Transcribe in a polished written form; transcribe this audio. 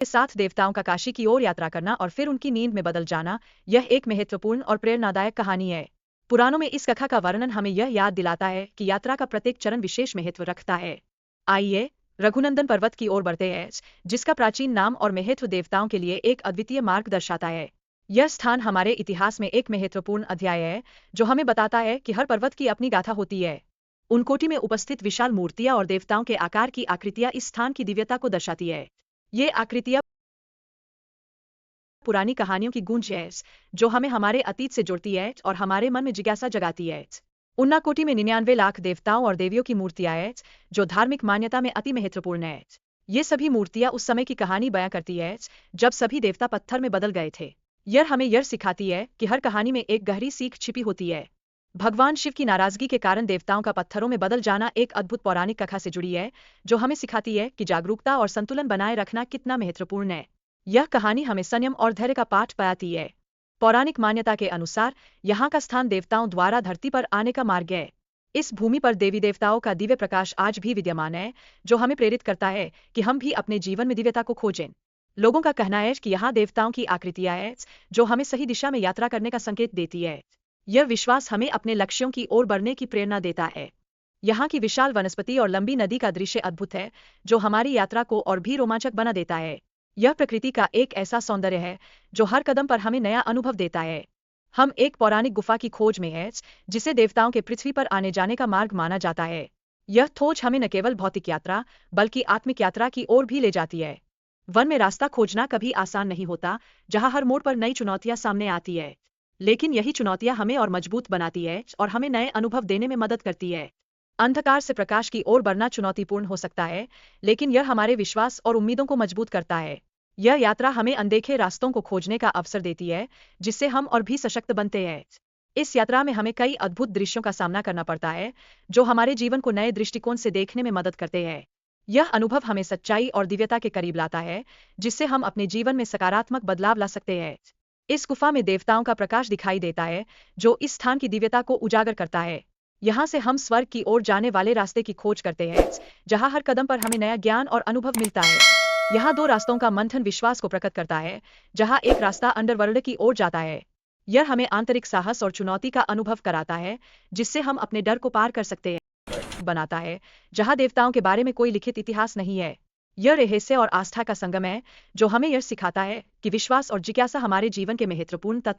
के साथ देवताओं का काशी की ओर यात्रा करना और फिर उनकी नींद में बदल जाना, यह एक महत्वपूर्ण और प्रेरणादायक कहानी है। पुराणों में इस कथा का वर्णन हमें यह याद दिलाता है कि यात्रा का प्रत्येक चरण विशेष महत्व रखता है। आइए रघुनंदन पर्वत की ओर बढ़ते हैं, जिसका प्राचीन नाम और महत्व देवताओं के लिए एक अद्वितीय मार्ग दर्शाता है। यह स्थान हमारे इतिहास में एक महत्वपूर्ण अध्याय है, जो हमें बताता है कि हर पर्वत की अपनी गाथा होती है। उनकोटी में उपस्थित विशाल मूर्तियां और देवताओं के आकार की आकृतियां इस स्थान की दिव्यता को दर्शाती है। ये आकृतियां पुरानी कहानियों की गूंज है, जो हमें हमारे अतीत से जोड़ती है और हमारे मन में जिज्ञासा जगाती है। उन्नाकोटी में 99 लाख देवताओं और देवियों की मूर्तियां हैं, जो धार्मिक मान्यता में अति महत्वपूर्ण है। ये सभी मूर्तियां उस समय की कहानी बयां करती है, जब सभी देवता पत्थर में बदल गए थे। यह हमें यह सिखाती है कि हर कहानी में एक गहरी सीख छिपी होती है। भगवान शिव की नाराजगी के कारण देवताओं का पत्थरों में बदल जाना एक अद्भुत पौराणिक कथा से जुड़ी है, जो हमें सिखाती है कि जागरूकता और संतुलन बनाए रखना कितना महत्वपूर्ण है। यह कहानी हमें संयम और धैर्य का पाठ पढ़ाती है। पौराणिक मान्यता के अनुसार यहाँ का स्थान देवताओं द्वारा धरती पर आने का मार्ग है। इस भूमि पर देवी देवताओं का दिव्य प्रकाश आज भी विद्यमान है, जो हमें प्रेरित करता है कि हम भी अपने जीवन में दिव्यता को खोजें। लोगों का कहना है कि यहाँ देवताओं की आकृतियां हैं, जो हमें सही दिशा में यात्रा करने का संकेत देती है। यह विश्वास हमें अपने लक्ष्यों की ओर बढ़ने की प्रेरणा देता है। यहाँ की विशाल वनस्पति और लंबी नदी का दृश्य अद्भुत है, जो हमारी यात्रा को और भी रोमांचक बना देता है। यह प्रकृति का एक ऐसा सौंदर्य है, जो हर कदम पर हमें नया अनुभव देता है। हम एक पौराणिक गुफा की खोज में हैं, जिसे देवताओं के पृथ्वी पर आने जाने का मार्ग माना जाता है। यह खोज हमें न केवल भौतिक यात्रा, बल्कि आत्मिक यात्रा की ओर भी ले जाती है। वन में रास्ता खोजना कभी आसान नहीं होता, जहाँ हर मोड़ पर नई चुनौतियां सामने आती है। लेकिन यही चुनौतियां हमें और मजबूत बनाती है और हमें नए अनुभव देने में मदद करती है। अंधकार से प्रकाश की ओर बढ़ना चुनौतीपूर्ण हो सकता है, लेकिन यह हमारे विश्वास और उम्मीदों को मजबूत करता है। यह यात्रा हमें अनदेखे रास्तों को खोजने का अवसर देती है, जिससे हम और भी सशक्त बनते हैं। इस यात्रा में हमें कई अद्भुत दृश्यों का सामना करना पड़ता है, जो हमारे जीवन को नए दृष्टिकोण से देखने में मदद करते हैं। यह अनुभव हमें सच्चाई और दिव्यता के करीब लाता है, जिससे हम अपने जीवन में सकारात्मक बदलाव ला सकते हैं। इस गुफा में देवताओं का प्रकाश दिखाई देता है, जो इस स्थान की दिव्यता को उजागर करता है। यहाँ से हम स्वर्ग की ओर जाने वाले रास्ते की खोज करते हैं, जहाँ हर कदम पर हमें नया ज्ञान और अनुभव मिलता है। यहाँ दो रास्तों का मंथन विश्वास को प्रकट करता है, जहाँ एक रास्ता अंडरवर्ल्ड की ओर जाता है। यह हमें आंतरिक साहस और चुनौती का अनुभव कराता है, जिससे हम अपने डर को पार कर सकते हैं। बनाता है, जहाँ देवताओं के बारे में कोई लिखित इतिहास नहीं है। यह रहस्य और आस्था का संगम है, जो हमें यह सिखाता है कि विश्वास और जिज्ञासा हमारे जीवन के महत्वपूर्ण तत्व